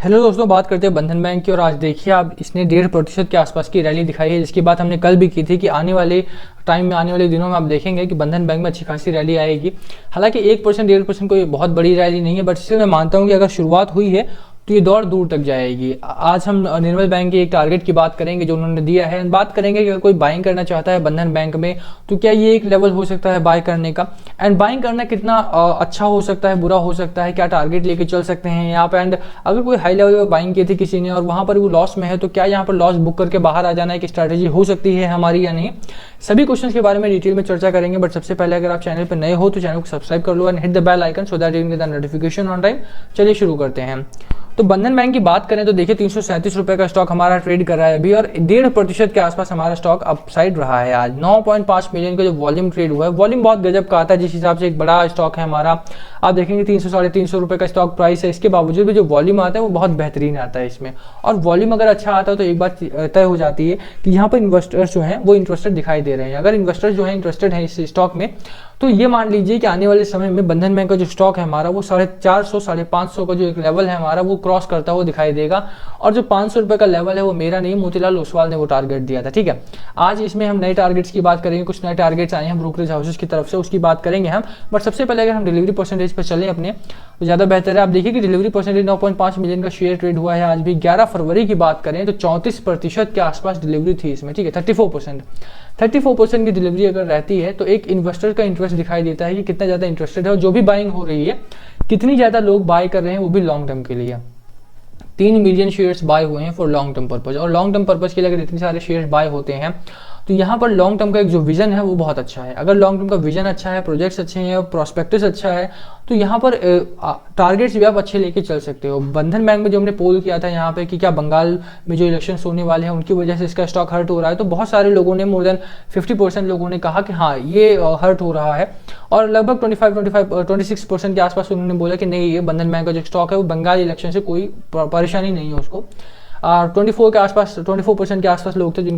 Hello दोस्तों, बात करते हैं बंधन बैंक की। और आज देखिए आप, इसने 1.5% के आसपास की रैली दिखाई है, जिसकी बात हमने कल भी की थी कि आने वाले टाइम में, आने वाले दिनों में आप देखेंगे कि बंधन बैंक में अच्छी खासी रैली आएगी। हालांकि 1% 1.5% कोई बहुत बड़ी रैली नहीं है, बट इससे मैं मानता हूँ कि अगर शुरुआत हुई है तो ये दौड़ दूर तक जाएगी। आज हम निर्मल बैंक के एक टारगेट की बात करेंगे जो उन्होंने दिया है। बात करेंगे कि अगर कोई बाइंग करना चाहता है बंधन बैंक में तो क्या ये एक लेवल हो सकता है बाय करने का, एंड बाइंग करना कितना अच्छा हो सकता है, बुरा हो सकता है, क्या टारगेट लेके चल सकते हैं यहाँ पे। एंड अगर कोई हाई लेवल पर बाइंग की थी किसी ने और वहाँ पर वो लॉस में है तो क्या यहाँ पर लॉस बुक करके बाहर आ जाना एक स्ट्रैटेजी हो सकती है हमारी या नहीं। सभी क्वेश्चंस के बारे में डिटेल में चर्चा करेंगे। बट सबसे पहले अगर आप चैनल पर नए हो तो चैनल को सब्सक्राइब कर लो and hit the bell icon so that you get the notification on time. चलिए शुरू करते हैं। तो बंधन बैंक की बात करें तो देखिए 337 रुपए का स्टॉक हमारा ट्रेड कर रहा है अभी, और 1.5% के आसपास हमारा स्टॉक अपसाइड रहा है। आज 9.5 मिलियन का जो वॉल्यूम ट्रेड हुआ है, वॉल्यूम बहुत गजब का आता है, जिस हिसाब से एक बड़ा स्टॉक है हमारा। आप देखेंगे 300 साढ़े 300 रुपए का स्टॉक प्राइस है, इसके बावजूद भी जो वॉल्यूम आता है वो बहुत बेहतरीन आता है इसमें। और वॉल्यूम अगर अच्छा आता है तो एक बात तय हो जाती है कि यहाँ पर इन्वेस्टर्स जो हैं वो इंटरेस्टेड दिखाई दे रहे हैं। अगर इन्वेस्टर्स जो है इंटरेस्टेड है इस स्टॉक में तो ये मान लीजिए कि आने वाले समय में बंधन बैंक का जो स्टॉक है हमारा वो 450 साढ़े 500 का जो एक लेवल है हमारा वो क्रॉस करता हुआ दिखाई देगा। और जो 500 रुपए का लेवल है वो मेरा नहीं, मोतीलाल ओसवाल ने वो टारगेट दिया था। ठीक है, आज इसमें हम नए टारगेट्स की बात करेंगे। कुछ नए टारगेट्स आए हैं ब्रोकरेज हाउसेस की तरफ से, उसकी बात करेंगे हम। बट सबसे पहले अगर हम डिलीवरी परसेंटेज पर चलें अपने तो ज़्यादा बेहतर है। आप देखिए कि डिलीवरी परसेंटेज 9.5 मिलियन का शेयर ट्रेड हुआ है आज भी। 11 फरवरी की बात करें तो 34% के आसपास डिलीवरी थी इसमें। ठीक है, 34% की डिलीवरी अगर रहती है तो एक इन्वेस्टर का इंटरेस्ट दिखाई देता है कि कितना ज़्यादा इंटरेस्टेड है और जो भी बाइंग हो रही है कितनी ज़्यादा लोग बाय कर रहे हैं, वो भी लॉन्ग टर्म के लिए। 3 मिलियन शेयर्स बाय हुए हैं फॉर लॉन्ग टर्म पर्पज। और लॉन्ग टर्म पर्पज के लिए अगर इतने सारे शेयर्स बाय होते हैं तो यहाँ पर लॉन्ग टर्म का एक जो विजन है वो बहुत अच्छा है। अगर लॉन्ग टर्म का विजन अच्छा है, प्रोजेक्ट्स अच्छे हैं, प्रोस्पेक्टस अच्छा है तो यहाँ पर टारगेट्स भी आप अच्छे लेके चल सकते हो। बंधन बैंक में जो हमने पोल किया था यहाँ पे कि क्या बंगाल में जो इलेक्शन होने वाले हैं उनकी वजह से इसका स्टॉक हर्ट हो रहा है, तो बहुत सारे लोगों ने, मोर देन 50% लोगों ने कहा कि हाँ ये हर्ट हो रहा है। और लगभग 26% के आसपास उन्होंने बोला कि नहीं, ये बंधन बैंक का जो स्टॉक है वो बंगाल इलेक्शन से कोई परेशानी नहीं है उसको। 24% के आसपास लोग थे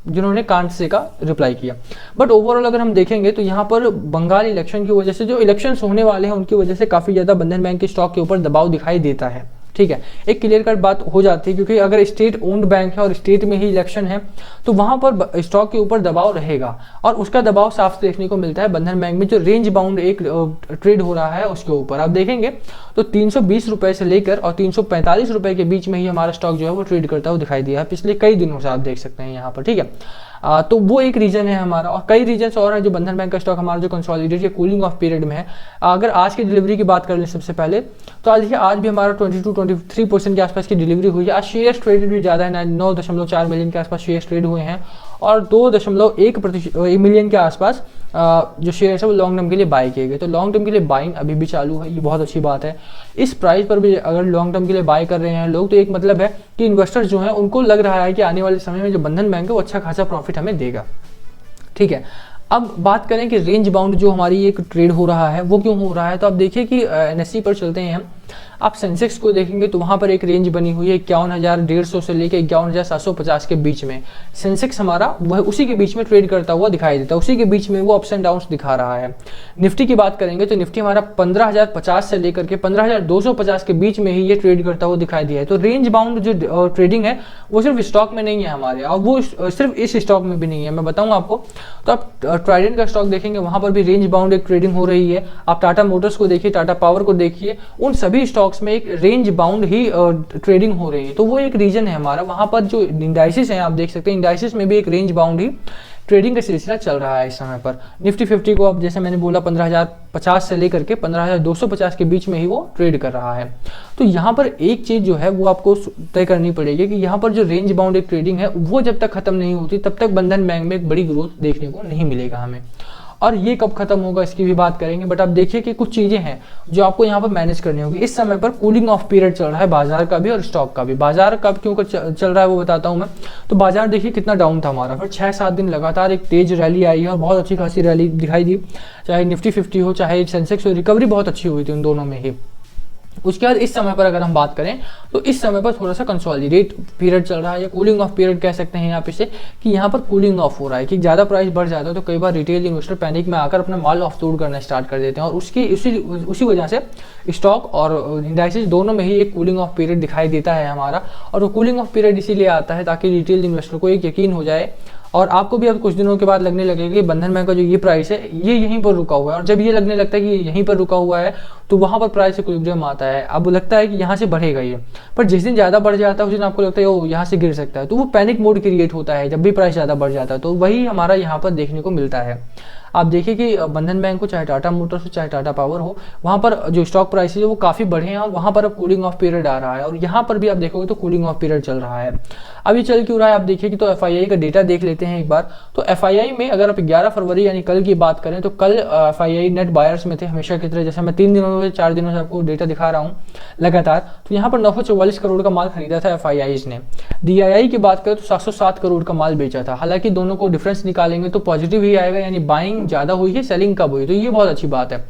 जिन्होंने कांट से का रिप्लाई किया। बट ओवरऑल अगर हम देखेंगे तो यहाँ पर बंगाल इलेक्शन की वजह से, जो इलेक्शंस होने वाले हैं उनकी वजह से काफ़ी ज़्यादा बंधन बैंक के स्टॉक के ऊपर दबाव दिखाई देता है। ठीक है, एक क्लियर कट बात हो जाती है, क्योंकि अगर स्टेट ओन्ड बैंक है और स्टेट में ही इलेक्शन है तो वहाँ पर स्टॉक के ऊपर दबाव रहेगा। और उसका दबाव साफ देखने को मिलता है बंधन बैंक में जो रेंज बाउंड एक ट्रेड हो रहा है उसके ऊपर। आप देखेंगे तो 320 रुपए से लेकर और 345 रुपए के बीच में ही हमारा स्टॉक जो है वो ट्रेड करता हुआ दिखाई दिया है पिछले कई दिनों से, आप देख सकते हैं यहाँ पर। ठीक है, तो वो एक रीजन है हमारा। और कई रीजन्स और है जो बंधन बैंक का स्टॉक हमारा जो कंसोलिडेट या कूलिंग ऑफ पीरियड में है। अगर आज की डिलीवरी की बात कर लें सबसे पहले तो आज देखिए, आज भी हमारा 22-23% के आसपास की डिलीवरी हुई है। आज शेयर्स ट्रेडेड भी ज़्यादा है, 9.4 मिलियन के आसपास शेयर्स ट्रेड हुए हैं और 2.1 मिलियन के आसपास जो शेयर्स है वो लॉन्ग टर्म के लिए बाय किए गए। तो लॉन्ग टर्म के लिए बाइंग अभी भी चालू है, ये बहुत अच्छी बात है। इस प्राइस पर भी अगर लॉन्ग टर्म के लिए बाय कर रहे हैं लोग तो एक मतलब है कि इन्वेस्टर्स जो हैं उनको लग रहा है कि आने वाले समय में जो बंधन बैंक है वो अच्छा खासा प्रॉफिट हमें देगा। ठीक है, अब बात करें कि रेंज बाउंड जो हमारी एक ट्रेड हो रहा है वो क्यों हो रहा है, तो आप देखिए कि एनएससी पर चलते हैं हम। आप सेंसेक्स को देखेंगे तो वहाँ पर एक रेंज बनी हुई है 51,150 से लेकर 51,750 के बीच में। सेंसेक्स हमारा वह उसी के बीच में ट्रेड करता हुआ दिखाई देता है, उसी के बीच में वो अप्स एंड डाउन्स दिखा रहा है। निफ्टी की बात करेंगे तो निफ्टी हमारा 15,050 से लेकर के 15,250 के बीच में ही ये ट्रेड करता हुआ दिखाई दिया है। तो रेंज बाउंड जो ट्रेडिंग है वो सिर्फ स्टॉक में नहीं है हमारे, और वो सिर्फ इस स्टॉक में भी नहीं है, मैं बताऊँ आपको। तो आप ट्राइडेंट का स्टॉक देखेंगे वहाँ पर भी रेंज बाउंड एक ट्रेडिंग हो रही है। आप टाटा मोटर्स को देखिए, टाटा पावर को देखिए, उन सभी स्टॉक्स में एक रेंज बाउंड ही ट्रेडिंग हो रही है। तो वो एक रीजन है हमारा। वहां पर जो इंडाइसिस हैं आप देख सकते हैं, इंडाइसिस में भी एक रेंज बाउंड ही ट्रेडिंग का सिलसिला चल रहा है इस समय पर। निफ्टी 50 को अब जैसे मैंने बोला 15,050 से लेकर के 15,250 के बीच में ही वो ट्रेड कर रहा है। तो यहाँ पर एक चीज़ जो है वो आपको तय करनी पड़ेगी कि यहाँ पर जो रेंज बाउंड एक ट्रेडिंग है वो जब तक खत्म नहीं होती तब तक बंधन बैंक में एक बड़ी ग्रोथ देखने को नहीं मिलेगा हमें। और ये कब खत्म होगा इसकी भी बात करेंगे। बट आप देखिए कि कुछ चीज़ें हैं जो आपको यहाँ पर मैनेज करनी होगी। इस समय पर कूलिंग ऑफ पीरियड चल रहा है बाजार का भी और स्टॉक का भी। बाजार कब क्यों चल रहा है वो बताता हूँ मैं। तो बाजार देखिए कितना डाउन था हमारा, फिर 6-7 दिन लगातार एक तेज रैली आई है और बहुत अच्छी खासी रैली दिखाई दी। चाहे निफ्टी 50 हो चाहे सेंसेक्स हो, रिकवरी बहुत अच्छी हुई थी उन दोनों में ही। उसके बाद इस समय पर अगर हम बात करें तो इस समय पर थोड़ा सा कंसोलिडेट पीरियड चल रहा है या कूलिंग ऑफ पीरियड कह सकते हैं यहाँ पे से, कि यहाँ पर कूलिंग ऑफ हो रहा है कि ज़्यादा प्राइस बढ़ जाता है तो कई बार रिटेल इन्वेस्टर पैनिक में आकर अपना माल ऑफलोड करना स्टार्ट कर देते हैं, और उसी वजह से स्टॉक और इंडाइसेस दोनों में ही एक कूलिंग ऑफ पीरियड दिखाई देता है हमारा। और वो कूलिंग ऑफ पीरियड इसीलिए आता है ताकि रिटेल इन्वेस्टर को एक यकीन हो जाए, और आपको भी अब कुछ दिनों के बाद लगने लगेगा कि बंधन बैंक का जो ये प्राइस है ये यहीं पर रुका हुआ है, और जब ये लगने लगता है कि यहीं पर रुका हुआ है तो वहाँ पर प्राइस इक्विलिब्रियम आता है। अब लगता है कि यहाँ से बढ़ेगा ये, पर जिस दिन ज़्यादा बढ़ जाता है उस दिन आपको लगता है वो यहाँ से गिर सकता है, तो वो पैनिक मोड क्रिएट होता है जब भी प्राइस ज़्यादा बढ़ जाता है। तो वही हमारा यहाँ पर देखने को मिलता है। आप देखिए कि बंधन बैंक को चाहे टाटा मोटर्स हो चाहे टाटा पावर हो, वहाँ पर जो स्टॉक प्राइसेस है वो काफ़ी बढ़े हैं और वहाँ पर अब कूलिंग ऑफ पीरियड आ रहा है, और यहाँ पर भी आप देखोगे तो कूलिंग ऑफ पीरियड चल रहा है। अब ये चल क्यों रहा है आप देखिए कि, तो एफआईआई का डेटा देख लेते हैं एक बार। तो एफआईआई में अगर आप 11 फरवरी यानी कल की बात करें तो कल एफआईआई नेट बायर्स में थे हमेशा की तरह, जैसे मैं 3 दिनों से 4 दिनों से आपको डेटा दिखा रहा हूँ लगातार। तो यहाँ पर 944 करोड़ का माल खरीदा था एफआईआईज ने। डीआईआई की बात करें तो 707 करोड़ का माल बेचा था। हालांकि दोनों को डिफरेंस निकालेंगे तो पॉजिटिव ही आएगा, यानी बाइंग ज़्यादा हुई है, सेलिंग कब हुई, तो ये बहुत अच्छी बात है।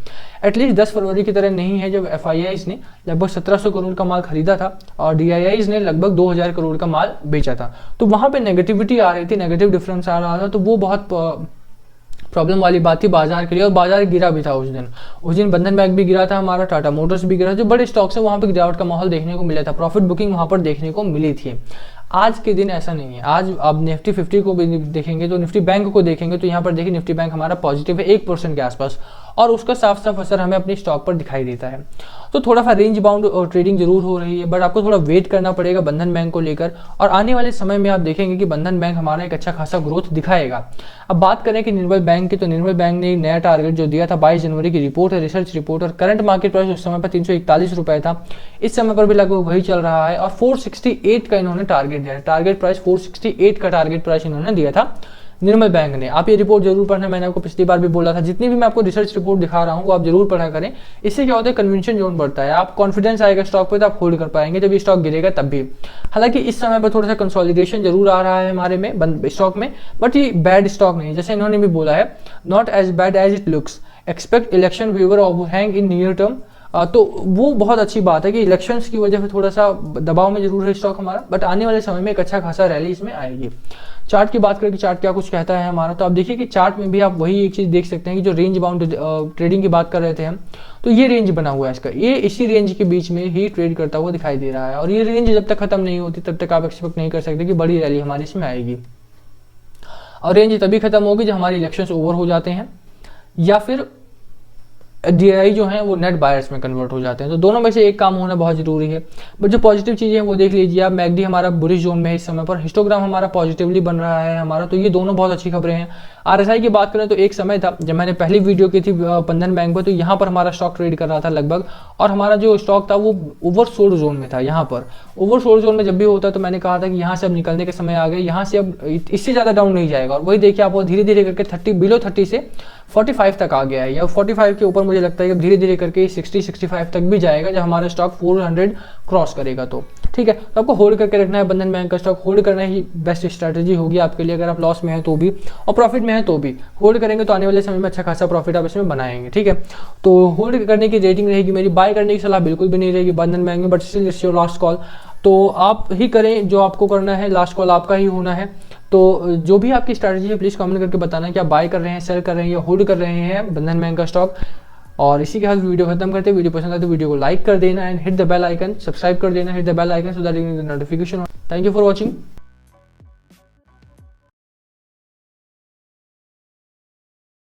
एटलीस्ट 10 फरवरी की तरह नहीं है जब एफआईआईज ने लगभग 1700 करोड़ का माल खरीदा था और डीआईआईज ने लगभग 2000 करोड़ का माल बेचा था। तो वहाँ पे नेगेटिविटी आ रही थी, नेगेटिव डिफरेंस आ रहा था, तो वो बहुत प्रॉब्लम वाली बात थी बाजार के लिए, और बाजार गिरा भी था उस दिन बंधन बैंक भी गिरा था हमारा, टाटा मोटर्स भी गिरा, जो बड़े स्टॉक्स है वहाँ पे गिरावट का माहौल देखने को मिला था, प्रॉफिट बुकिंग वहाँ पर देखने को मिली थी। आज के दिन ऐसा नहीं है। आज आप निफ्टी 50 को भी देखेंगे तो निफ्टी बैंक को देखेंगे तो यहाँ पर देखिए निफ्टी बैंक हमारा पॉजिटिव है 1% के आसपास, और उसका साफ साफ असर हमें अपनी स्टॉक पर दिखाई देता है। तो थोड़ा सा रेंज बाउंड ट्रेडिंग जरूर हो रही है, बट आपको थोड़ा वेट करना पड़ेगा बंधन बैंक को लेकर, और आने वाले समय में आप देखेंगे कि बंधन बैंक हमारा एक अच्छा खासा ग्रोथ दिखाएगा। अब बात करें कि निर्मल बैंक की, तो निर्मल बैंक ने नया टारगेट जो दिया था 22 जनवरी की रिपोर्ट है, रिसर्च रिपोर्ट, और करंट मार्केट प्राइस उस समय पर 341 रुपए था, इस समय पर भी लगभग वही चल रहा है, और 468 का इन्होंने टारगेट दिया, टारगेट प्राइस 468 का टारगेट प्राइस इन्होंने दिया था निर्मल बैंक ने। आप ये रिपोर्ट जरूर पढ़ना, मैंने आपको पिछली बार भी बोला था, जितनी भी मैं आपको रिसर्च रिपोर्ट दिखा रहा हूँ वो आप जरूर पढ़ा करें। इससे क्या होता है, कन्विंशन जोन बढ़ता है, आप कॉन्फिडेंस आएगा स्टॉक पे तो आप होल्ड कर पाएंगे जब ये स्टॉक गिरेगा तब भी। हालांकि इस समय पर थोड़ा सा कंसोलिडेशन जरूर आ रहा है हमारे में स्टॉक में, बट ये बैड स्टॉक नहीं है, जैसे इन्होंने भी बोला है, not as bad as it looks, expect election waver overhang in near term. तो वो बहुत अच्छी बात है कि इलेक्शंस की वजह से थोड़ा सा दबाव में जरूर है स्टॉक हमारा, बट आने वाले समय में एक अच्छा खासा रैली इसमें आएगी। चार्ट की बात करें कि चार्ट क्या कुछ कहता है हमारा, तो आप देखिए कि चार्ट में भी आप वही एक चीज देख सकते हैं कि जो रेंज बाउंड ट्रेडिंग की बात कर रहे थे हम, तो ये रेंज बना हुआ है इसका, ये इसी रेंज के बीच में ही ट्रेड करता हुआ दिखाई दे रहा है, और ये रेंज जब तक खत्म नहीं होती तब तक आप एक्सपेक्ट नहीं कर सकते कि बड़ी रैली हमारी इसमें आएगी। और रेंज तभी खत्म होगी जब हमारी इलेक्शंस ओवर हो जाते हैं या फिर डीआई जो है वो नेट बायर्स में कन्वर्ट हो जाते हैं, तो दोनों में से एक काम होना बहुत जरूरी है। बट जो पॉजिटिव चीजें हैं वो देख लीजिए आप, मैगडी हमारा बुलिश जोन में है इस समय पर, हिस्टोग्राम हमारा पॉजिटिवली बन रहा है हमारा, तो ये दोनों बहुत अच्छी खबरें हैं। आरएसआई की बात करें तो एक समय था जब मैंने पहली वीडियो की थी बंधन बैंक पर, तो यहाँ पर हमारा स्टॉक ट्रेड कर रहा था लगभग, और हमारा जो स्टॉक था वो ओवरसोल्ड जोन में था। यहाँ पर ओवरसोल्ड जोन में जब भी होता है तो मैंने कहा था कि यहाँ से अब निकलने के समय आ गए, यहाँ से अब इससे ज्यादा डाउन नहीं जाएगा, और वही देखिए आप धीरे धीरे करके 30 बिलो 30 से 45 तक आ गया है, या 45 के ऊपर मुझे लगता है कि धीरे धीरे करके 60-65 तक भी जाएगा जब हमारा स्टॉक 400 क्रॉस करेगा। तो ठीक है, तो आपको होल्ड करके रखना है बंधन बैंक का स्टॉक, होल्ड करना ही बेस्ट स्ट्रैटेजी होगी आपके लिए। अगर आप लॉस में है तो भी और प्रॉफिट में है तो भी होल्ड करेंगे तो आने वाले समय में अच्छा खासा प्रॉफिट आप इसमें बनाएंगे। ठीक है, तो होल्ड करने की रेटिंग रहेगी मेरी, बाय करने की सलाह बिल्कुल भी नहीं रहेगी बंधन बैंक में, but still it's your last call, तो आप ही करें जो आपको करना है, लास्ट कॉल आपका ही होना है। तो जो भी आपकी स्ट्रैटेजी है प्लीज कमेंट करके बताना कि आप बाय कर रहे हैं, सेल कर रहे हैं या होल्ड कर रहे हैं बंधन बैंक का स्टॉक। और इसी के साथ वीडियो खत्म करते हैं। वीडियो पसंद आए तो वीडियो को लाइक कर देना and hit the bell icon, subscribe कर देना, hit the bell icon so that you get the notification. Thank you for watching.